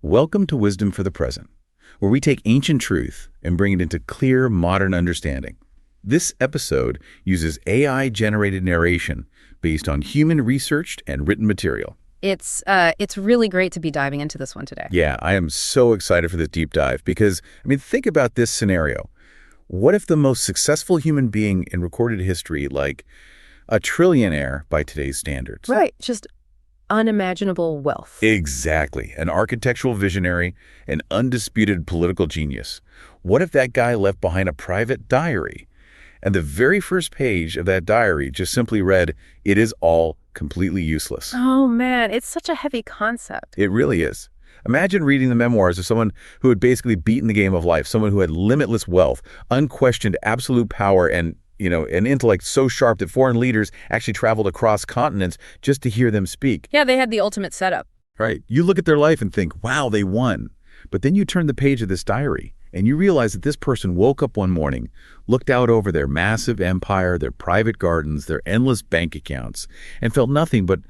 Welcome to Wisdom for the Present, where we take ancient truth and bring it into clear, modern understanding. This episode uses AI-generated narration based on human-researched and written material. It's really great to be diving into this one today. Yeah, I am so excited for this deep dive because, think about this scenario. What if the most successful human being in recorded history, like a trillionaire by today's standards? Right, just unimaginable wealth. Exactly. An architectural visionary, an undisputed political genius. What if that guy left behind a private diary? And the very first page of that diary just simply read, "It is all completely useless." Oh man, it's such a heavy concept. It really is. Imagine reading the memoirs of someone who had basically beaten the game of life, someone who had limitless wealth, unquestioned absolute power, and an intellect so sharp that foreign leaders actually traveled across continents just to hear them speak. Yeah, they had the ultimate setup. Right. You look at their life and think, wow, they won. But then you turn the page of this diary and you realize that this person woke up one morning, looked out over their massive empire, their private gardens, their endless bank accounts, and felt nothing but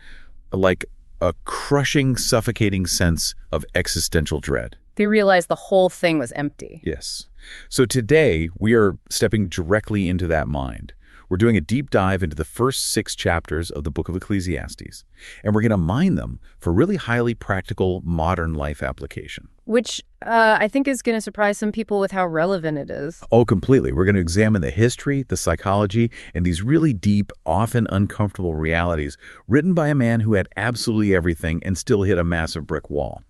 like a crushing, suffocating sense of existential dread. They realized the whole thing was empty. Yes. So today, we are stepping directly into that mind. We're doing a deep dive into the first 6 chapters of the book of Ecclesiastes, and we're going to mine them for really highly practical modern life application. Which I think is going to surprise some people with how relevant it is. Oh, completely. We're going to examine the history, the psychology, and these really deep, often uncomfortable realities written by a man who had absolutely everything and still hit a massive brick wall.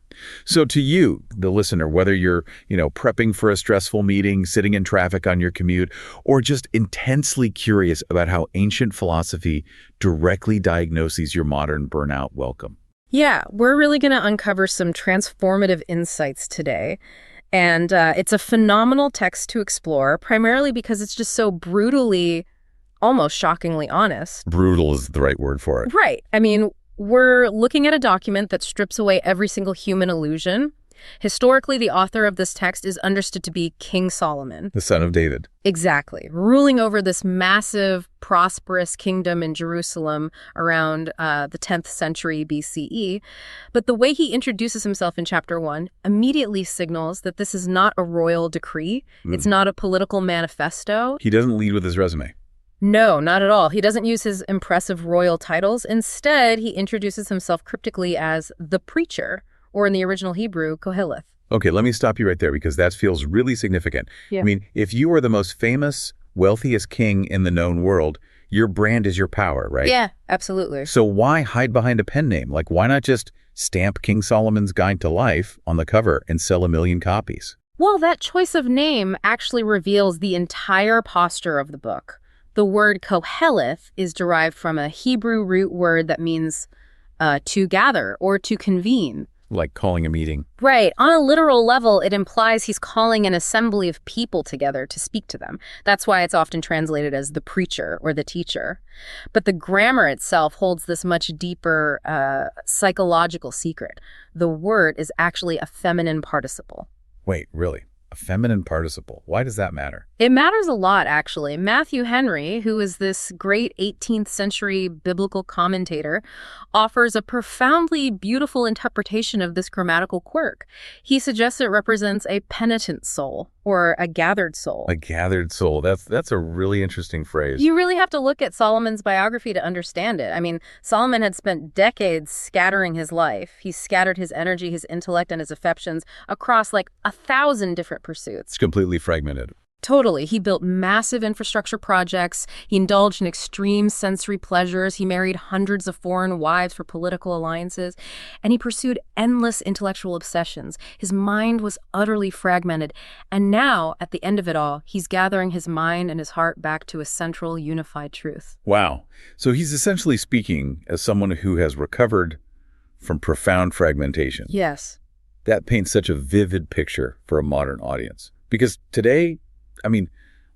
So to you, the listener, whether you're, prepping for a stressful meeting, sitting in traffic on your commute, or just intensely curious about how ancient philosophy directly diagnoses your modern burnout, welcome. Yeah, we're really going to uncover some transformative insights today. And it's a phenomenal text to explore, primarily because it's just so brutally, almost shockingly honest. Brutal is the right word for it. Right. We're looking at a document that strips away every single human illusion. Historically, the author of this text is understood to be King Solomon. The son of David. Exactly. Ruling over this massive, prosperous kingdom in Jerusalem around the 10th century BCE. But the way he introduces himself in chapter 1 immediately signals that this is not a royal decree. It's not a political manifesto. He doesn't lead with his resume. No, not at all. He doesn't use his impressive royal titles. Instead, he introduces himself cryptically as the preacher, or in the original Hebrew, Koheleth. Okay, let me stop you right there because that feels really significant. Yeah. If you are the most famous, wealthiest king in the known world, your brand is your power, right? Yeah, absolutely. So why hide behind a pen name? Why not just stamp King Solomon's Guide to Life on the cover and sell 1 million copies? Well, that choice of name actually reveals the entire posture of the book. The word Koheleth is derived from a Hebrew root word that means to gather or to convene. Like calling a meeting. Right. On a literal level, it implies he's calling an assembly of people together to speak to them. That's why it's often translated as the preacher or the teacher. But the grammar itself holds this much deeper psychological secret. The word is actually a feminine participle. Wait, really? A feminine participle. Why does that matter? It matters a lot, actually. Matthew Henry, who is this great 18th century biblical commentator, offers a profoundly beautiful interpretation of this grammatical quirk. He suggests it represents a penitent soul, or a gathered soul. A gathered soul. That's a really interesting phrase. You really have to look at Solomon's biography to understand it. Solomon had spent decades scattering his life. He scattered his energy, his intellect, and his affections across 1,000 different pursuits. It's completely fragmented. Totally. He built massive infrastructure projects. He indulged in extreme sensory pleasures. He married hundreds of foreign wives for political alliances. And he pursued endless intellectual obsessions. His mind was utterly fragmented. And now, at the end of it all, he's gathering his mind and his heart back to a central, unified truth. Wow. So he's essentially speaking as someone who has recovered from profound fragmentation. Yes. That paints such a vivid picture for a modern audience. Because today,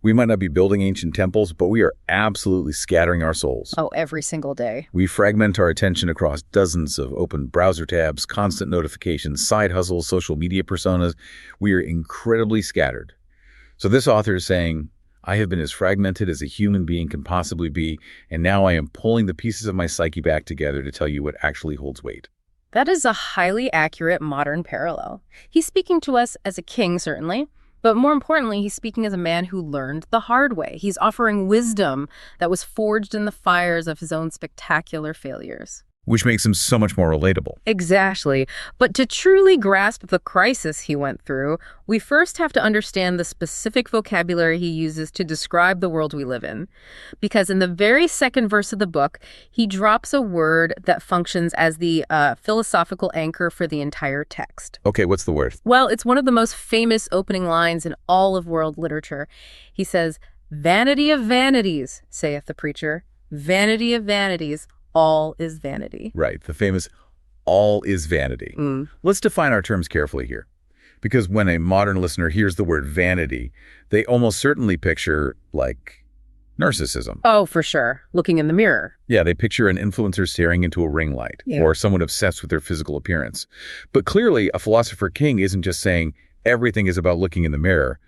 we might not be building ancient temples, but we are absolutely scattering our souls. Oh, every single day. We fragment our attention across dozens of open browser tabs, constant notifications, side hustles, social media personas. We are incredibly scattered. So this author is saying, I have been as fragmented as a human being can possibly be, and now I am pulling the pieces of my psyche back together to tell you what actually holds weight. That is a highly accurate modern parallel. He's speaking to us as a king, certainly, but more importantly, he's speaking as a man who learned the hard way. He's offering wisdom that was forged in the fires of his own spectacular failures. Which makes him so much more relatable. Exactly. But to truly grasp the crisis he went through, we first have to understand the specific vocabulary he uses to describe the world we live in. Because in the very second verse of the book, he drops a word that functions as the philosophical anchor for the entire text. Okay, what's the word? Well, it's one of the most famous opening lines in all of world literature. He says, "Vanity of vanities, saith the preacher, vanity of vanities, all is vanity." Right, the famous all is vanity. Let's define our terms carefully here. Because when a modern listener hears the word vanity, they almost certainly picture, like, narcissism. Oh, for sure. Looking in the mirror. Yeah, they picture an influencer staring into a ring light, or someone obsessed with their physical appearance. But clearly, a philosopher king isn't just saying everything is about looking in the mirror.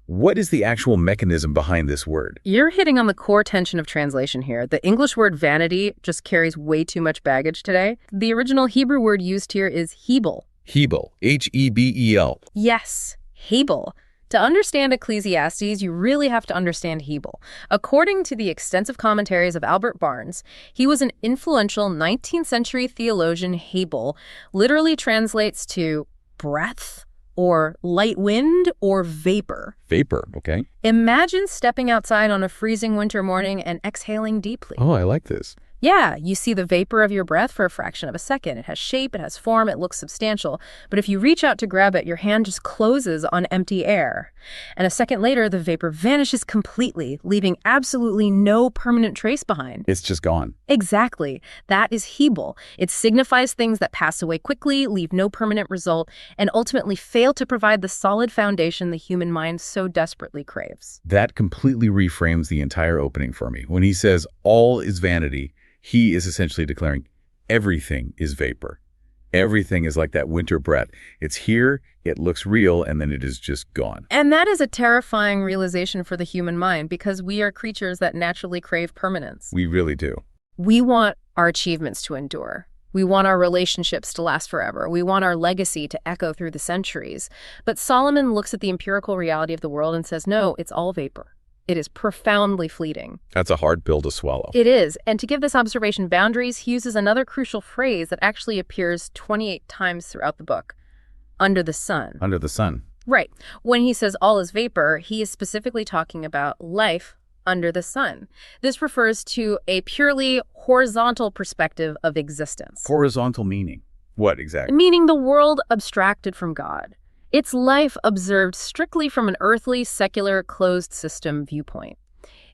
What is the actual mechanism behind this word? You're hitting on the core tension of translation here. The English word vanity just carries way too much baggage today. The original Hebrew word used here is hebel. Hebel, H-E-B-E-L. Yes, hebel. To understand Ecclesiastes, you really have to understand hebel. According to the extensive commentaries of Albert Barnes, he was an influential 19th century theologian. Hebel literally translates to breath, or light wind, or vapor. Vapor, okay. Imagine stepping outside on a freezing winter morning and exhaling deeply. Oh, I like this. Yeah, you see the vapor of your breath for a fraction of a second. It has shape, it has form, it looks substantial. But if you reach out to grab it, your hand just closes on empty air. And a second later, the vapor vanishes completely, leaving absolutely no permanent trace behind. It's just gone. Exactly. That is hebel. It signifies things that pass away quickly, leave no permanent result, and ultimately fail to provide the solid foundation the human mind so desperately craves. That completely reframes the entire opening for me. When he says all is vanity, he is essentially declaring everything is vapor. Everything is like that winter breath. It's here, it looks real, and then it is just gone. And that is a terrifying realization for the human mind because we are creatures that naturally crave permanence. We really do. We want our achievements to endure. We want our relationships to last forever. We want our legacy to echo through the centuries. But Solomon looks at the empirical reality of the world and says, no, it's all vapor. It is profoundly fleeting. That's a hard pill to swallow. It is. And to give this observation boundaries, he uses another crucial phrase that actually appears 28 times throughout the book. Under the sun. Under the sun. Right. When he says all is vapor, he is specifically talking about life under the sun. This refers to a purely horizontal perspective of existence. Horizontal meaning. What exactly? Meaning the world abstracted from God. It's life observed strictly from an earthly, secular, closed system viewpoint.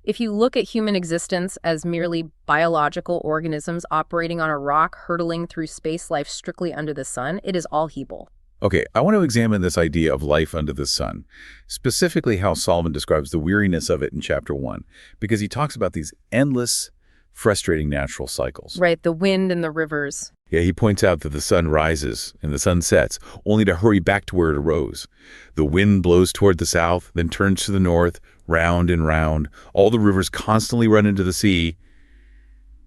If you look at human existence as merely biological organisms operating on a rock hurtling through space life strictly under the sun, it is all hebel. Okay, I want to examine this idea of life under the sun, specifically how Solomon describes the weariness of it in chapter 1, because he talks about these endless, frustrating natural cycles. Right, the wind and the rivers. Yeah, he points out that the sun rises and the sun sets, only to hurry back to where it arose. The wind blows toward the south, then turns to the north, round and round. All the rivers constantly run into the sea.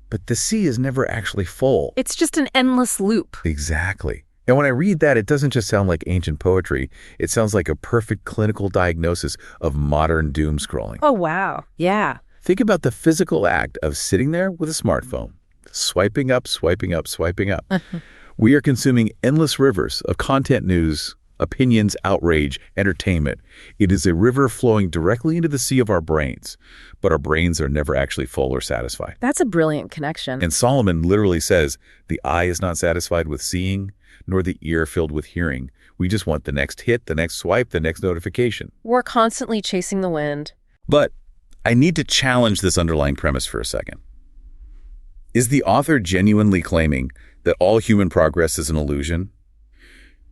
But the sea is never actually full. It's just an endless loop. Exactly. And when I read that, it doesn't just sound like ancient poetry. It sounds like a perfect clinical diagnosis of modern doom scrolling. Oh, wow. Yeah. Think about the physical act of sitting there with a smartphone, swiping up, swiping up, swiping up. We are consuming endless rivers of content, news, opinions, outrage, entertainment. It is a river flowing directly into the sea of our brains, but our brains are never actually full or satisfied. That's a brilliant connection. And Solomon literally says, the eye is not satisfied with seeing, nor the ear filled with hearing. We just want the next hit, the next swipe, the next notification. We're constantly chasing the wind. But I need to challenge this underlying premise for a second. Is the author genuinely claiming that all human progress is an illusion?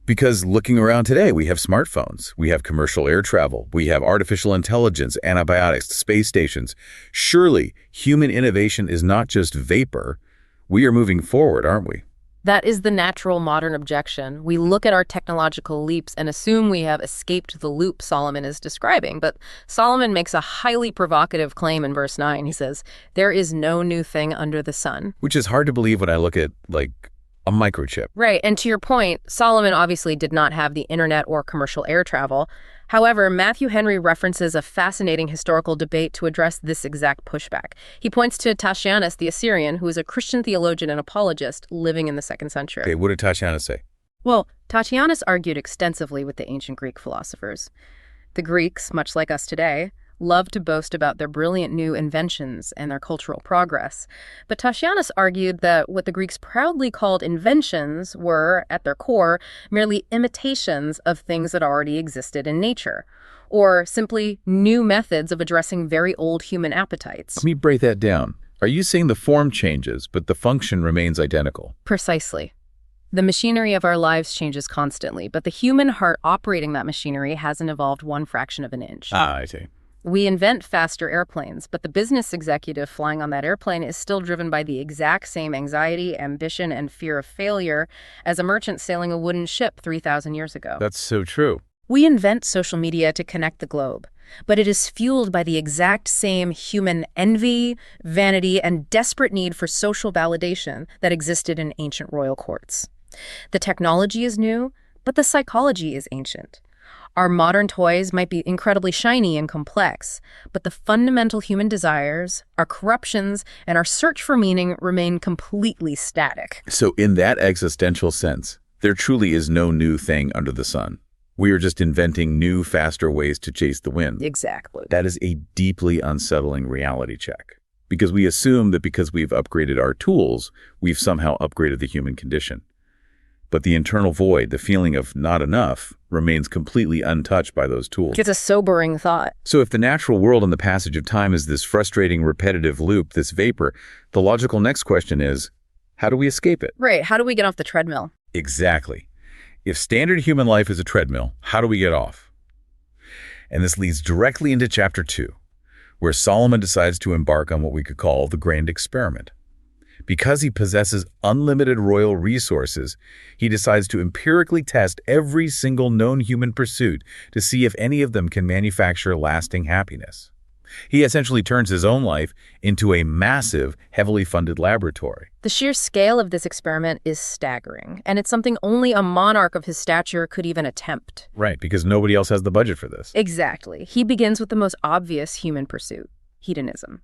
Because looking around today, we have smartphones, we have commercial air travel, we have artificial intelligence, antibiotics, space stations. Surely, human innovation is not just vapor. We are moving forward, aren't we? That is the natural modern objection. We look at our technological leaps and assume we have escaped the loop Solomon is describing. But Solomon makes a highly provocative claim in verse 9. He says, there is no new thing under the sun. Which is hard to believe when I look at, A microchip. Right, and to your point, Solomon obviously did not have the internet or commercial air travel. However, Matthew Henry references a fascinating historical debate to address this exact pushback. He points to Tatianus the Assyrian, who is a Christian theologian and apologist living in the 2nd century. Okay, what did Tatiana say? Well, Tatianus argued extensively with the ancient Greek philosophers. The Greeks, much like us today, loved to boast about their brilliant new inventions and their cultural progress. But Tatianus argued that what the Greeks proudly called inventions were, at their core, merely imitations of things that already existed in nature, or simply new methods of addressing very old human appetites. Let me break that down. Are you saying the form changes, but the function remains identical? Precisely. The machinery of our lives changes constantly, but the human heart operating that machinery hasn't evolved one fraction of an inch. Ah, I see. We invent faster airplanes, but the business executive flying on that airplane is still driven by the exact same anxiety, ambition, and fear of failure as a merchant sailing a wooden ship 3,000 years ago. That's so true. We invent social media to connect the globe, but it is fueled by the exact same human envy, vanity, and desperate need for social validation that existed in ancient royal courts. The technology is new, but the psychology is ancient. Our modern toys might be incredibly shiny and complex, but the fundamental human desires, our corruptions, and our search for meaning remain completely static. So in that existential sense, there truly is no new thing under the sun. We are just inventing new, faster ways to chase the wind. Exactly. That is a deeply unsettling reality check, because we assume that because we've upgraded our tools, we've somehow upgraded the human condition. But the internal void, the feeling of not enough, remains completely untouched by those tools. It's a sobering thought. So if the natural world and the passage of time is this frustrating, repetitive loop, this vapor, the logical next question is, how do we escape it? Right. How do we get off the treadmill? Exactly. If standard human life is a treadmill, how do we get off? And this leads directly into chapter 2, where Solomon decides to embark on what we could call the grand experiment. Because he possesses unlimited royal resources, he decides to empirically test every single known human pursuit to see if any of them can manufacture lasting happiness. He essentially turns his own life into a massive, heavily funded laboratory. The sheer scale of this experiment is staggering, and it's something only a monarch of his stature could even attempt. Right, because nobody else has the budget for this. Exactly. He begins with the most obvious human pursuit, hedonism.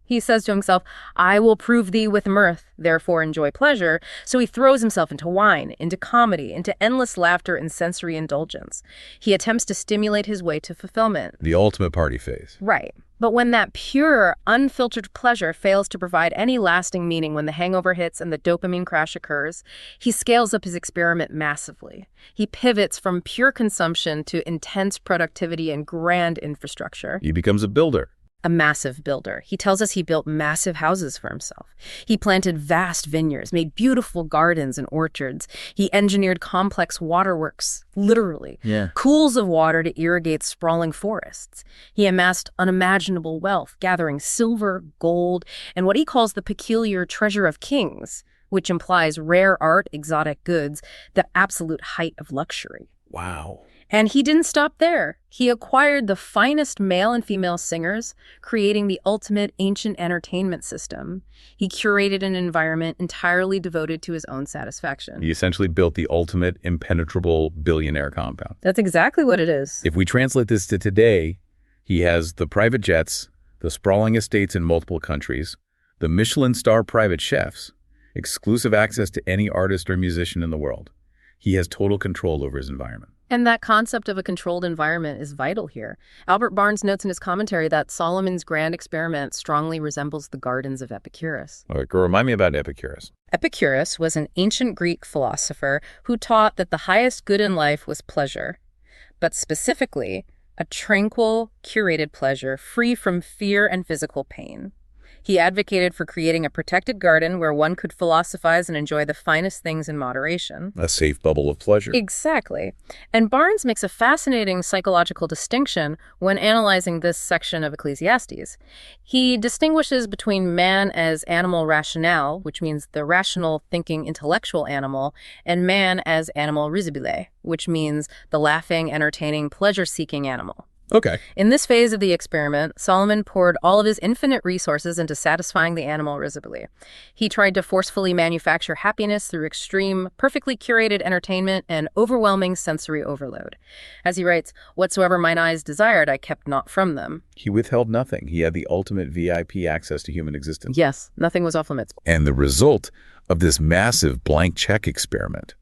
He says to himself, I will prove thee with mirth, therefore enjoy pleasure. So he throws himself into wine, into comedy, into endless laughter and sensory indulgence. He attempts to stimulate his way to fulfillment. The ultimate party phase. Right. But when that pure, unfiltered pleasure fails to provide any lasting meaning, when the hangover hits and the dopamine crash occurs, he scales up his experiment massively. He pivots from pure consumption to intense productivity and grand infrastructure. He becomes a builder. A massive builder. He tells us he built massive houses for himself. He planted vast vineyards, made beautiful gardens and orchards. He engineered complex waterworks, literally. Pools of water to irrigate sprawling forests. He amassed unimaginable wealth, gathering silver, gold, and what he calls the peculiar treasure of kings, which implies rare art, exotic goods, the absolute height of luxury. Wow. And he didn't stop there. He acquired the finest male and female singers, creating the ultimate ancient entertainment system. He curated an environment entirely devoted to his own satisfaction. He essentially built the ultimate impenetrable billionaire compound. That's exactly what it is. If we translate this to today, he has the private jets, the sprawling estates in multiple countries, the Michelin star private chefs, exclusive access to any artist or musician in the world. He has total control over his environment. And that concept of a controlled environment is vital here. Albert Barnes notes in his commentary that Solomon's grand experiment strongly resembles the gardens of Epicurus. All right, girl, remind me about Epicurus. Epicurus was an ancient Greek philosopher who taught that the highest good in life was pleasure, but specifically a tranquil, curated pleasure free from fear and physical pain. He advocated for creating a protected garden where one could philosophize and enjoy the finest things in moderation. A safe bubble of pleasure. Exactly. And Barnes makes a fascinating psychological distinction when analyzing this section of Ecclesiastes. He distinguishes between man as animal rationale, which means the rational thinking intellectual animal, and man as animal risibile, which means the laughing, entertaining, pleasure-seeking animal. Okay. In this phase of the experiment, Solomon poured all of his infinite resources into satisfying the animal risibly. He tried to forcefully manufacture happiness through extreme, perfectly curated entertainment and overwhelming sensory overload. As he writes, "Whatsoever mine eyes desired, I kept not from them." He withheld nothing. He had the ultimate VIP access to human existence. Yes, nothing was off limits. And the result of this massive blank check experiment.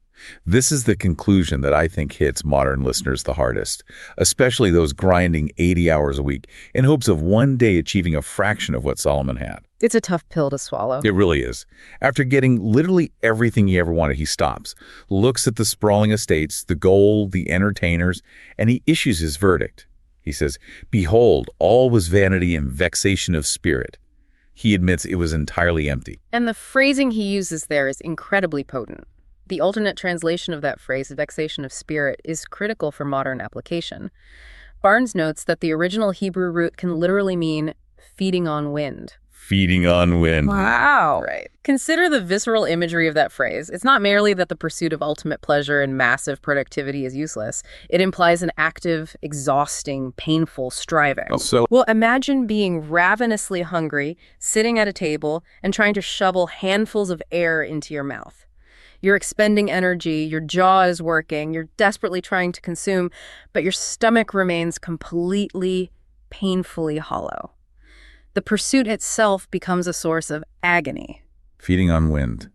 This is the conclusion that I think hits modern listeners the hardest, especially those grinding 80 hours a week in hopes of one day achieving a fraction of what Solomon had. It's a tough pill to swallow. It really is. After getting literally everything he ever wanted, he stops, looks at the sprawling estates, the gold, the entertainers, and he issues his verdict. He says, "Behold, all was vanity and vexation of spirit." He admits it was entirely empty. And the phrasing he uses there is incredibly potent. The alternate translation of that phrase, vexation of spirit, is critical for modern application. Barnes notes that the original Hebrew root can literally mean feeding on wind. Feeding on wind. Wow. Right. Consider the visceral imagery of that phrase. It's not merely that the pursuit of ultimate pleasure and massive productivity is useless. It implies an active, exhausting, painful striving. Well, imagine being ravenously hungry, sitting at a table, and trying to shovel handfuls of air into your mouth. You're expending energy, your jaw is working, you're desperately trying to consume, but your stomach remains completely, painfully hollow. The pursuit itself becomes a source of agony. Feeding on wind.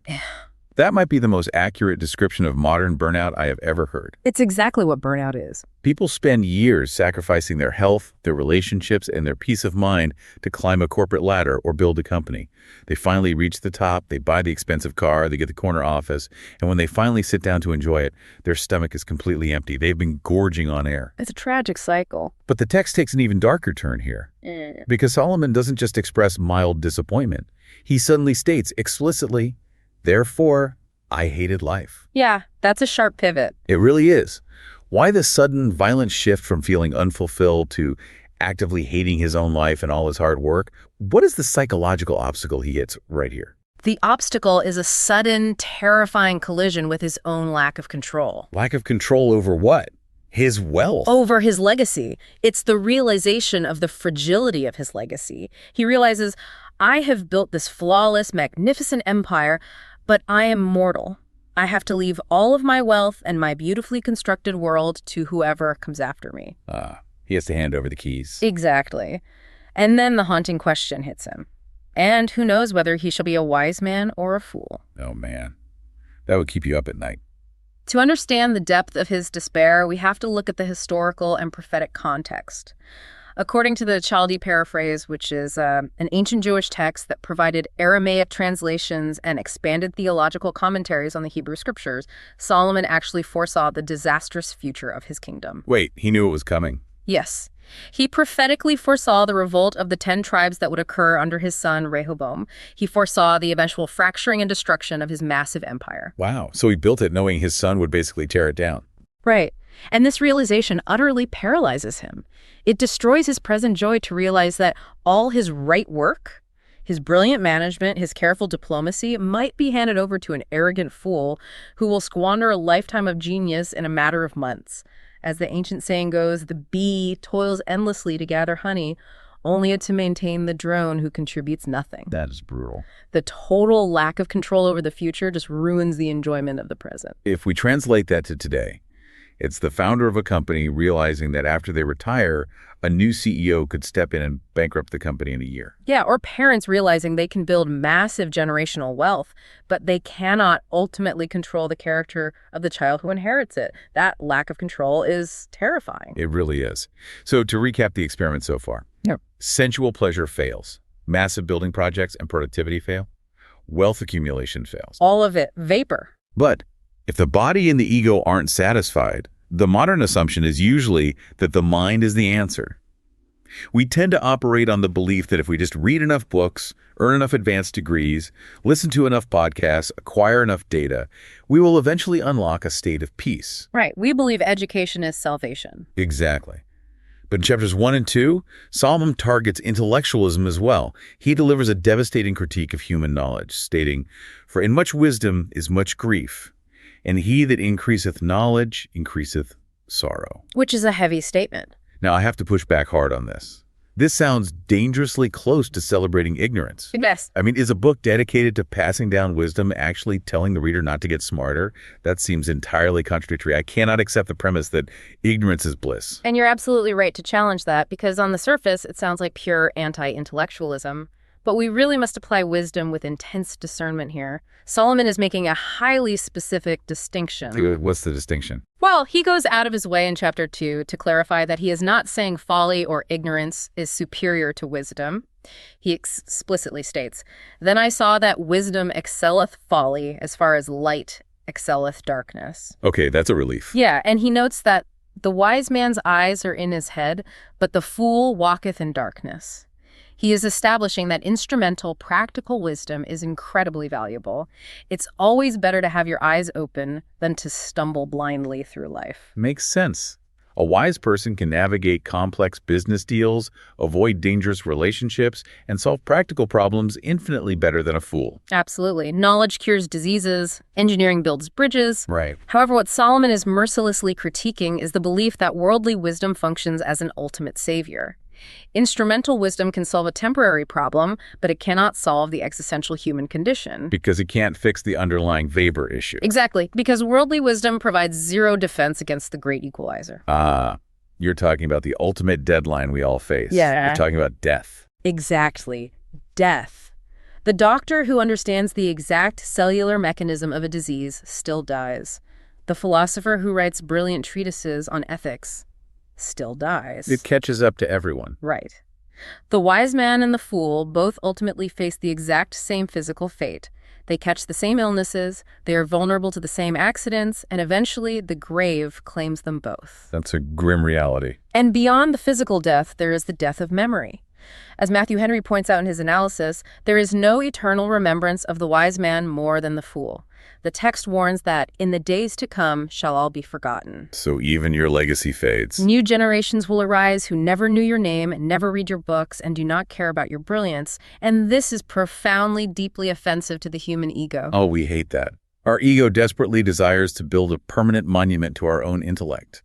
That might be the most accurate description of modern burnout I have ever heard. It's exactly what burnout is. People spend years sacrificing their health, their relationships, and their peace of mind to climb a corporate ladder or build a company. They finally reach the top, they buy the expensive car, they get the corner office, and when they finally sit down to enjoy it, their stomach is completely empty. They've been gorging on air. It's a tragic cycle. But the text takes an even darker turn here. Because Solomon doesn't just express mild disappointment. He suddenly states explicitly, "Therefore, I hated life." Yeah, that's a sharp pivot. It really is. Why the sudden, violent shift from feeling unfulfilled to actively hating his own life and all his hard work? What is the psychological obstacle he hits right here? The obstacle is a sudden, terrifying collision with his own lack of control. Lack of control over what? His wealth. Over his legacy. It's the realization of the fragility of his legacy. He realizes, I have built this flawless, magnificent empire, but I am mortal. I have to leave all of my wealth and my beautifully constructed world to whoever comes after me. He has to hand over the keys. Exactly. And then the haunting question hits him. And who knows whether he shall be a wise man or a fool. Oh, man. That would keep you up at night. To understand the depth of his despair, we have to look at the historical and prophetic context. According to the Chaldee paraphrase, which is an ancient Jewish text that provided Aramaic translations and expanded theological commentaries on the Hebrew scriptures, Solomon actually foresaw the disastrous future of his kingdom. Wait, he knew it was coming. Yes. He prophetically foresaw the revolt of the 10 tribes that would occur under his son Rehoboam. He foresaw the eventual fracturing and destruction of his massive empire. Wow. So he built it knowing his son would basically tear it down. Right. And this realization utterly paralyzes him. It destroys his present joy to realize that all his right work, his brilliant management, his careful diplomacy might be handed over to an arrogant fool who will squander a lifetime of genius in a matter of months. As the ancient saying goes, the bee toils endlessly to gather honey, only to maintain the drone who contributes nothing. That is brutal. The total lack of control over the future just ruins the enjoyment of the present. If we translate that to today, it's the founder of a company realizing that after they retire, a new CEO could step in and bankrupt the company in a year. Yeah, or parents realizing they can build massive generational wealth, but they cannot ultimately control the character of the child who inherits it. That lack of control is terrifying. It really is. So to recap the experiment so far. Yep. Sensual pleasure fails. Massive building projects and productivity fail. Wealth accumulation fails. All of it vapor. But if the body and the ego aren't satisfied, the modern assumption is usually that the mind is the answer. We tend to operate on the belief that if we just read enough books, earn enough advanced degrees, listen to enough podcasts, acquire enough data, we will eventually unlock a state of peace. Right. We believe education is salvation. Exactly. But in chapters 1 and 2, Solomon targets intellectualism as well. He delivers a devastating critique of human knowledge, stating, "For in much wisdom is much grief, and he that increaseth knowledge increaseth sorrow." Which is a heavy statement. Now, I have to push back hard on this. This sounds dangerously close to celebrating ignorance. Yes. I mean, is a book dedicated to passing down wisdom actually telling the reader not to get smarter? That seems entirely contradictory. I cannot accept the premise that ignorance is bliss. And you're absolutely right to challenge that, because on the surface, it sounds like pure anti-intellectualism. But we really must apply wisdom with intense discernment here. Solomon is making a highly specific distinction. What's the distinction? Well, he goes out of his way in chapter 2 to clarify that he is not saying folly or ignorance is superior to wisdom. He explicitly states, "Then I saw that wisdom excelleth folly as far as light excelleth darkness." Okay, that's a relief. Yeah, and he notes that the wise man's eyes are in his head, but the fool walketh in darkness. He is establishing that instrumental, practical wisdom is incredibly valuable. It's always better to have your eyes open than to stumble blindly through life. Makes sense. A wise person can navigate complex business deals, avoid dangerous relationships, and solve practical problems infinitely better than a fool. Absolutely. Knowledge cures diseases. Engineering builds bridges. Right. However, what Solomon is mercilessly critiquing is the belief that worldly wisdom functions as an ultimate savior. Instrumental wisdom can solve a temporary problem, but it cannot solve the existential human condition. Because it can't fix the underlying Weber issue. Exactly, because worldly wisdom provides zero defense against the great equalizer. You're talking about the ultimate deadline we all face. Yeah. You're talking about death. Exactly. Death. The doctor who understands the exact cellular mechanism of a disease still dies. The philosopher who writes brilliant treatises on ethics still dies. It catches up to everyone. Right. The wise man and the fool both ultimately face the exact same physical fate. They catch the same illnesses, they are vulnerable to the same accidents, and eventually the grave claims them both. That's a grim reality. And beyond the physical death, there is the death of memory. As Matthew Henry points out in his analysis, there is no eternal remembrance of the wise man more than the fool. The text warns that in the days to come shall all be forgotten. So even your legacy fades. New generations will arise who never knew your name, never read your books, and do not care about your brilliance. And this is profoundly, deeply offensive to the human ego. Oh, we hate that. Our ego desperately desires to build a permanent monument to our own intellect.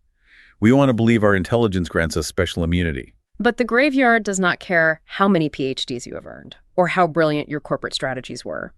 We want to believe our intelligence grants us special immunity. But the graveyard does not care how many PhDs you have earned, or how brilliant your corporate strategies were.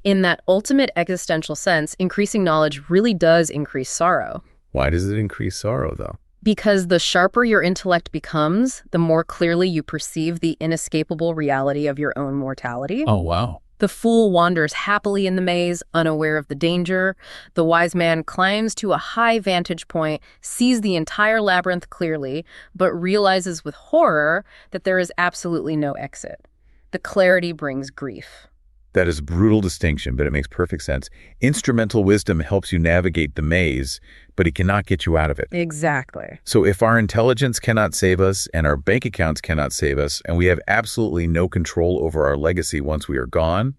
In that ultimate existential sense, increasing knowledge really does increase sorrow. Why does it increase sorrow, though? Because the sharper your intellect becomes, the more clearly you perceive the inescapable reality of your own mortality. Oh, wow. The fool wanders happily in the maze, unaware of the danger. The wise man climbs to a high vantage point, sees the entire labyrinth clearly, but realizes with horror that there is absolutely no exit. The clarity brings grief. That is a brutal distinction, but it makes perfect sense. Instrumental wisdom helps you navigate the maze, but it cannot get you out of it. Exactly. So if our intelligence cannot save us and our bank accounts cannot save us, and we have absolutely no control over our legacy once we are gone,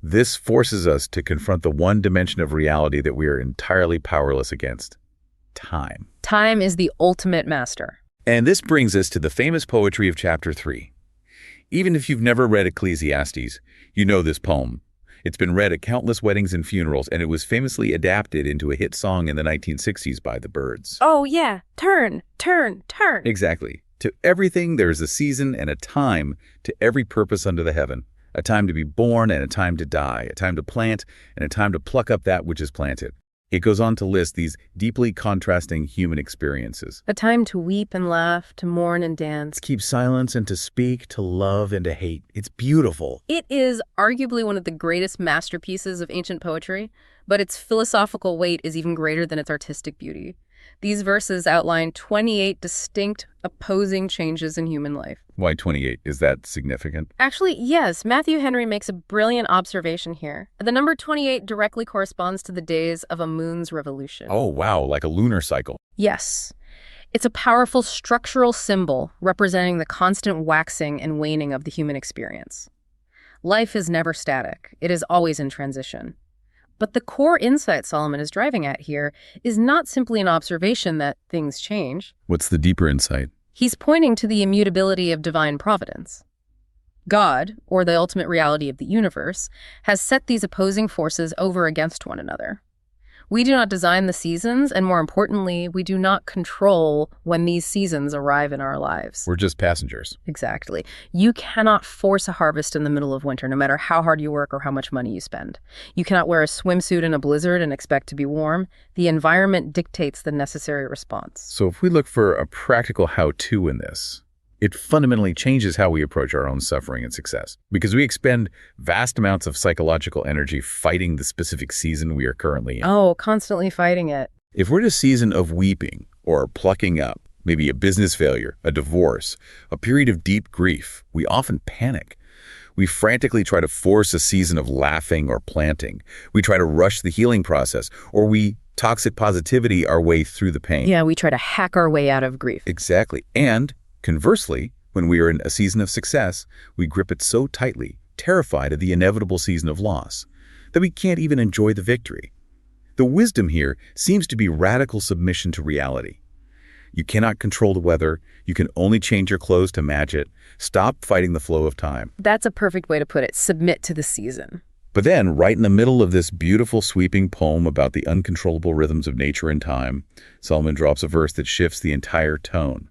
this forces us to confront the one dimension of reality that we are entirely powerless against: time. Time is the ultimate master. And this brings us to the famous poetry of chapter 3. Even if you've never read Ecclesiastes, you know this poem. It's been read at countless weddings and funerals, and it was famously adapted into a hit song in the 1960s by the Byrds. Oh, yeah. Turn, turn, turn. Exactly. To everything there is a season and a time to every purpose under the heaven. A time to be born and a time to die. A time to plant and a time to pluck up that which is planted. It goes on to list these deeply contrasting human experiences. A time to weep and laugh, to mourn and dance. To keep silence and to speak, to love and to hate. It's beautiful. It is arguably one of the greatest masterpieces of ancient poetry, but its philosophical weight is even greater than its artistic beauty. These verses outline 28 distinct, opposing changes in human life. Why 28? Is that significant? Actually, yes. Matthew Henry makes a brilliant observation here. The number 28 directly corresponds to the days of a moon's revolution. Oh, wow, like a lunar cycle. Yes. It's a powerful structural symbol representing the constant waxing and waning of the human experience. Life is never static. It is always in transition. But the core insight Solomon is driving at here is not simply an observation that things change. What's the deeper insight? He's pointing to the immutability of divine providence. God, or the ultimate reality of the universe, has set these opposing forces over against one another. We do not design the seasons, and more importantly, we do not control when these seasons arrive in our lives. We're just passengers. Exactly. You cannot force a harvest in the middle of winter, no matter how hard you work or how much money you spend. You cannot wear a swimsuit in a blizzard and expect to be warm. The environment dictates the necessary response. So if we look for a practical how-to in this, it fundamentally changes how we approach our own suffering and success, because we expend vast amounts of psychological energy fighting the specific season we are currently in. Oh, constantly fighting it. If we're in a season of weeping or plucking up, maybe a business failure, a divorce, a period of deep grief, we often panic. We frantically try to force a season of laughing or planting. We try to rush the healing process, or we toxic positivity our way through the pain. Yeah, we try to hack our way out of grief. Exactly. And conversely, when we are in a season of success, we grip it so tightly, terrified of the inevitable season of loss, that we can't even enjoy the victory. The wisdom here seems to be radical submission to reality. You cannot control the weather. You can only change your clothes to match it. Stop fighting the flow of time. That's a perfect way to put it. Submit to the season. But then, right in the middle of this beautiful sweeping poem about the uncontrollable rhythms of nature and time, Solomon drops a verse that shifts the entire tone.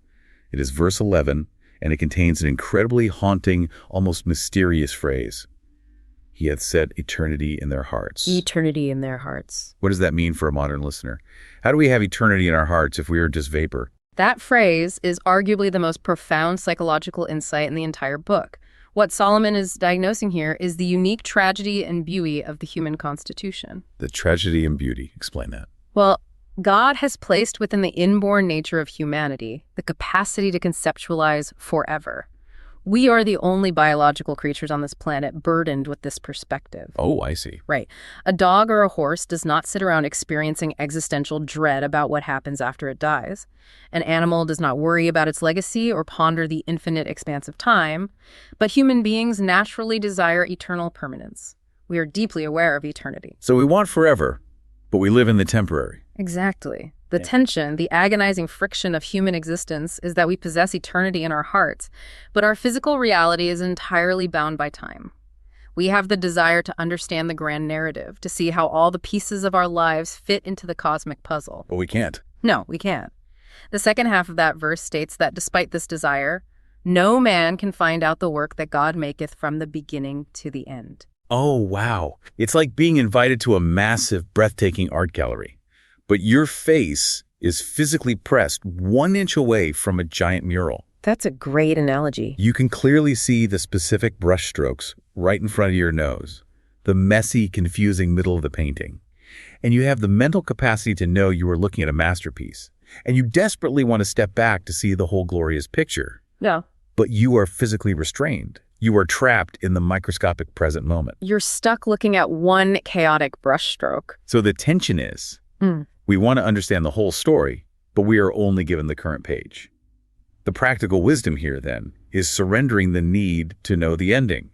It is verse 11, and it contains an incredibly haunting, almost mysterious phrase. He hath set eternity in their hearts. Eternity in their hearts. What does that mean for a modern listener? How do we have eternity in our hearts if we are just vapor? That phrase is arguably the most profound psychological insight in the entire book. What Solomon is diagnosing here is the unique tragedy and beauty of the human constitution. The tragedy and beauty. Explain that. Well, God has placed within the inborn nature of humanity the capacity to conceptualize forever. We are the only biological creatures on this planet burdened with this perspective. Oh, I see. Right. A dog or a horse does not sit around experiencing existential dread about what happens after it dies. An animal does not worry about its legacy or ponder the infinite expanse of time. But human beings naturally desire eternal permanence. We are deeply aware of eternity. So we want forever, but we live in the temporary. Exactly. The tension, the agonizing friction of human existence is that we possess eternity in our hearts, but our physical reality is entirely bound by time. We have the desire to understand the grand narrative, to see how all the pieces of our lives fit into the cosmic puzzle. But we can't. No, we can't. The second half of that verse states that despite this desire, no man can find out the work that God maketh from the beginning to the end. Oh, wow. It's like being invited to a massive, breathtaking art gallery. But your face is physically pressed 1 inch away from a giant mural. That's a great analogy. You can clearly see the specific brushstrokes right in front of your nose, the messy, confusing middle of the painting. And you have the mental capacity to know you are looking at a masterpiece. And you desperately want to step back to see the whole glorious picture. Yeah. But you are physically restrained. You are trapped in the microscopic present moment. You're stuck looking at one chaotic brushstroke. So the tension is, we want to understand the whole story, but we are only given the current page. The practical wisdom here, then, is surrendering the need to know the ending.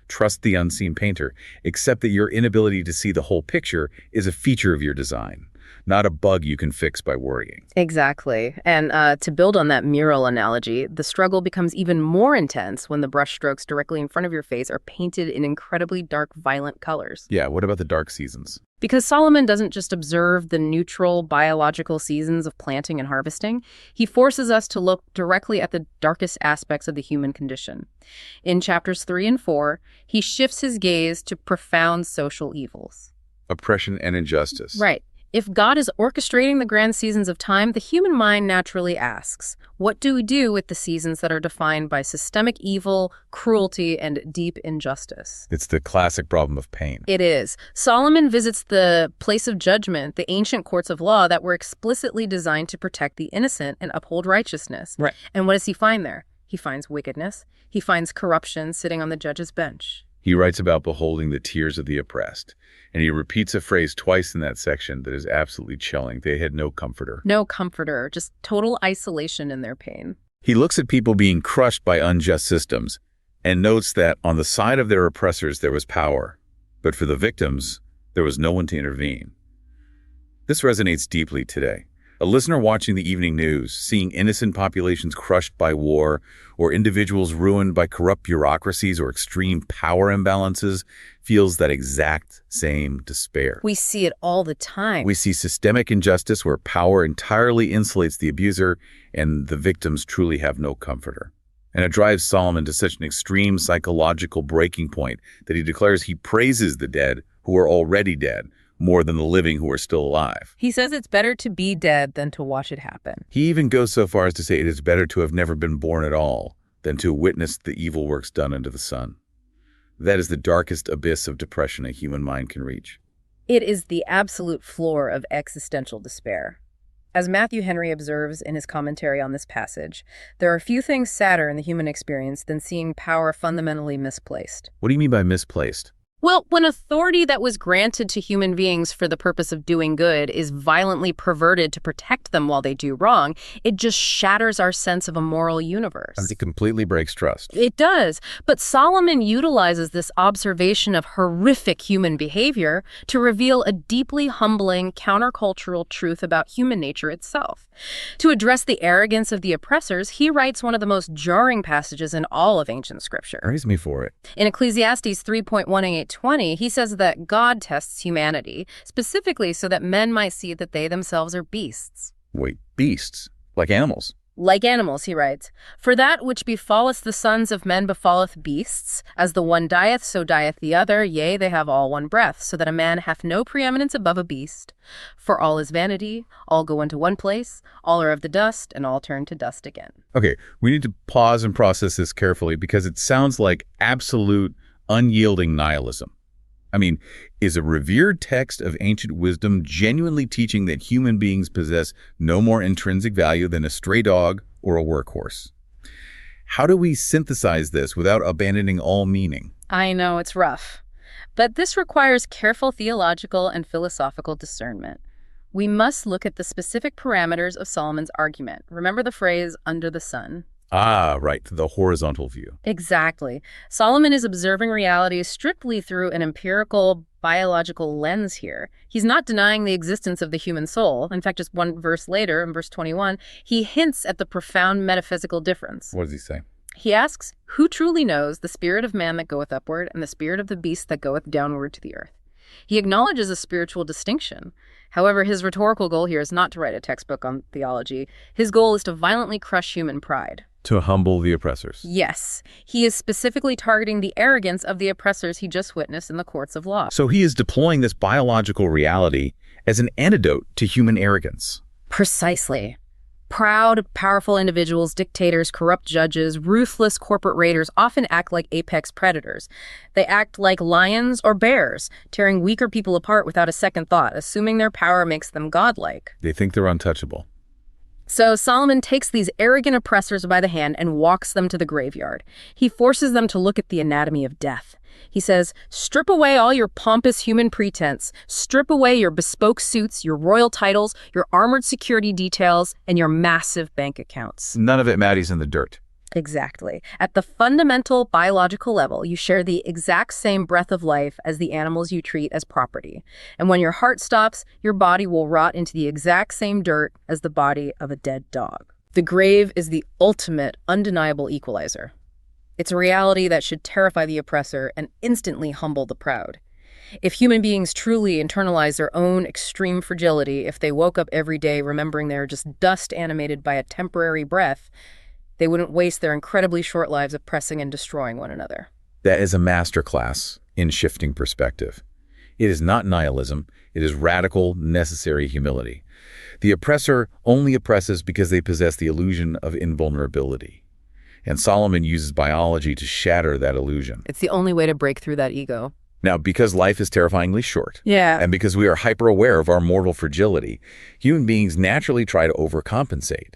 Trust the unseen painter. Accept that your inability to see the whole picture is a feature of your design, not a bug you can fix by worrying. Exactly. And to build on that mural analogy, the struggle becomes even more intense when the brushstrokes directly in front of your face are painted in incredibly dark, violent colors. Yeah, what about the dark seasons? Because Solomon doesn't just observe the neutral biological seasons of planting and harvesting, he forces us to look directly at the darkest aspects of the human condition. In chapters 3 and 4, he shifts his gaze to profound social evils. Oppression and injustice. Right. If God is orchestrating the grand seasons of time, the human mind naturally asks, what do we do with the seasons that are defined by systemic evil, cruelty, and deep injustice? It's the classic problem of pain. It is. Solomon visits the place of judgment, the ancient courts of law that were explicitly designed to protect the innocent and uphold righteousness. Right. And what does he find there? He finds wickedness. He finds corruption sitting on the judge's bench. He writes about beholding the tears of the oppressed, and he repeats a phrase twice in that section that is absolutely chilling. They had no comforter. No comforter, just total isolation in their pain. He looks at people being crushed by unjust systems and notes that on the side of their oppressors there was power, but for the victims, there was no one to intervene. This resonates deeply today. A listener watching the evening news, seeing innocent populations crushed by war, or individuals ruined by corrupt bureaucracies or extreme power imbalances, feels that exact same despair. We see it all the time. We see systemic injustice where power entirely insulates the abuser and the victims truly have no comforter. And it drives Solomon to such an extreme psychological breaking point that he declares he praises the dead who are already dead more than the living who are still alive. He says it's better to be dead than to watch it happen. He even goes so far as to say it is better to have never been born at all than to witness the evil works done under the sun. That is the darkest abyss of depression a human mind can reach. It is the absolute floor of existential despair. As Matthew Henry observes in his commentary on this passage, there are few things sadder in the human experience than seeing power fundamentally misplaced. What do you mean by misplaced? Well, when authority that was granted to human beings for the purpose of doing good is violently perverted to protect them while they do wrong, it just shatters our sense of a moral universe. It completely breaks trust. It does. But Solomon utilizes this observation of horrific human behavior to reveal a deeply humbling countercultural truth about human nature itself. To address the arrogance of the oppressors, he writes one of the most jarring passages in all of ancient scripture. Praise me for it. In Ecclesiastes 3:1-8:20, he says that God tests humanity, specifically so that men might see that they themselves are beasts. Wait, beasts? Like animals? Like animals, he writes, "For that which befalleth the sons of men befalleth beasts. As the one dieth, so dieth the other. Yea, they have all one breath, so that a man hath no preeminence above a beast. For all is vanity, all go into one place, all are of the dust, and all turn to dust again." Okay, we need to pause and process this carefully because it sounds like absolute, unyielding nihilism. I mean, is a revered text of ancient wisdom genuinely teaching that human beings possess no more intrinsic value than a stray dog or a workhorse? How do we synthesize this without abandoning all meaning? I know, it's rough. But this requires careful theological and philosophical discernment. We must look at the specific parameters of Solomon's argument. Remember the phrase, under the sun? Ah, right, the horizontal view. Exactly. Solomon is observing reality strictly through an empirical, biological lens here. He's not denying the existence of the human soul. In fact, just one verse later, in verse 21, he hints at the profound metaphysical difference. What does he say? He asks, "Who truly knows the spirit of man that goeth upward, and the spirit of the beast that goeth downward to the earth?" He acknowledges a spiritual distinction. However, his rhetorical goal here is not to write a textbook on theology. His goal is to violently crush human pride. To humble the oppressors. Yes, he is specifically targeting the arrogance of the oppressors he just witnessed in the courts of law. So he is deploying this biological reality as an antidote to human arrogance. Precisely. Proud, powerful individuals, dictators, corrupt judges, ruthless corporate raiders often act like apex predators. They act like lions or bears, tearing weaker people apart without a second thought, assuming their power makes them godlike. They think they're untouchable. So Solomon takes these arrogant oppressors by the hand and walks them to the graveyard. He forces them to look at the anatomy of death. He says, "Strip away all your pompous human pretense. Strip away your bespoke suits, your royal titles, your armored security details, and your massive bank accounts." None of it matters in the dirt. Exactly. At the fundamental biological level, you share the exact same breath of life as the animals you treat as property. And when your heart stops, your body will rot into the exact same dirt as the body of a dead dog. The grave is the ultimate, undeniable equalizer. It's a reality that should terrify the oppressor and instantly humble the proud. If human beings truly internalize their own extreme fragility, if they woke up every day remembering they're just dust animated by a temporary breath, they wouldn't waste their incredibly short lives oppressing and destroying one another. That is a masterclass in shifting perspective. It is not nihilism. It is radical, necessary humility. The oppressor only oppresses because they possess the illusion of invulnerability. And Solomon uses biology to shatter that illusion. It's the only way to break through that ego. Now, because life is terrifyingly short, Yeah. and because we are hyper-aware of our mortal fragility, human beings naturally try to overcompensate.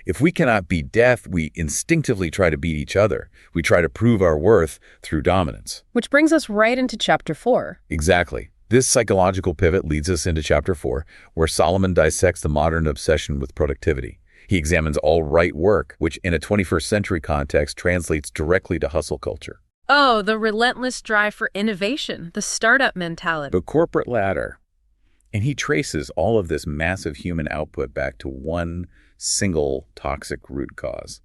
If we cannot beat death, we instinctively try to beat each other. We try to prove our worth through dominance. Which brings us right into chapter 4. Exactly. This psychological pivot leads us into chapter 4, where Solomon dissects the modern obsession with productivity. He examines all right work, which in a 21st century context translates directly to hustle culture. Oh, the relentless drive for innovation, the startup mentality. The corporate ladder. And he traces all of this massive human output back to one single toxic root cause.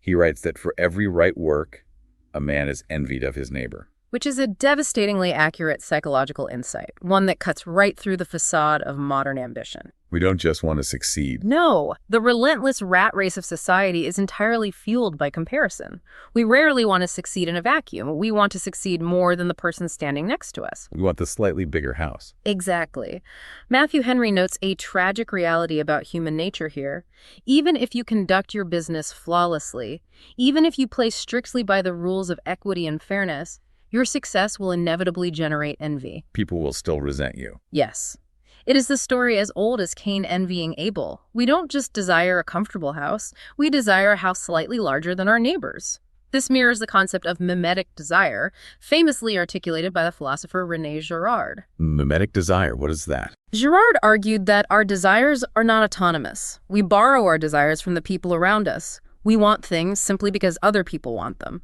He writes that for every right work, a man is envied of his neighbor. Which is a devastatingly accurate psychological insight, one that cuts right through the facade of modern ambition. We don't just want to succeed. No, the relentless rat race of society is entirely fueled by comparison. We rarely want to succeed in a vacuum. We want to succeed more than the person standing next to us. We want the slightly bigger house. Exactly. Matthew Henry notes a tragic reality about human nature here. Even if you conduct your business flawlessly, even if you play strictly by the rules of equity and fairness, your success will inevitably generate envy. People will still resent you. Yes. It is the story as old as Cain envying Abel. We don't just desire a comfortable house, we desire a house slightly larger than our neighbor's. This mirrors the concept of mimetic desire, famously articulated by the philosopher René Girard. Mimetic desire, what is that? Girard argued that our desires are not autonomous. We borrow our desires from the people around us. We want things simply because other people want them.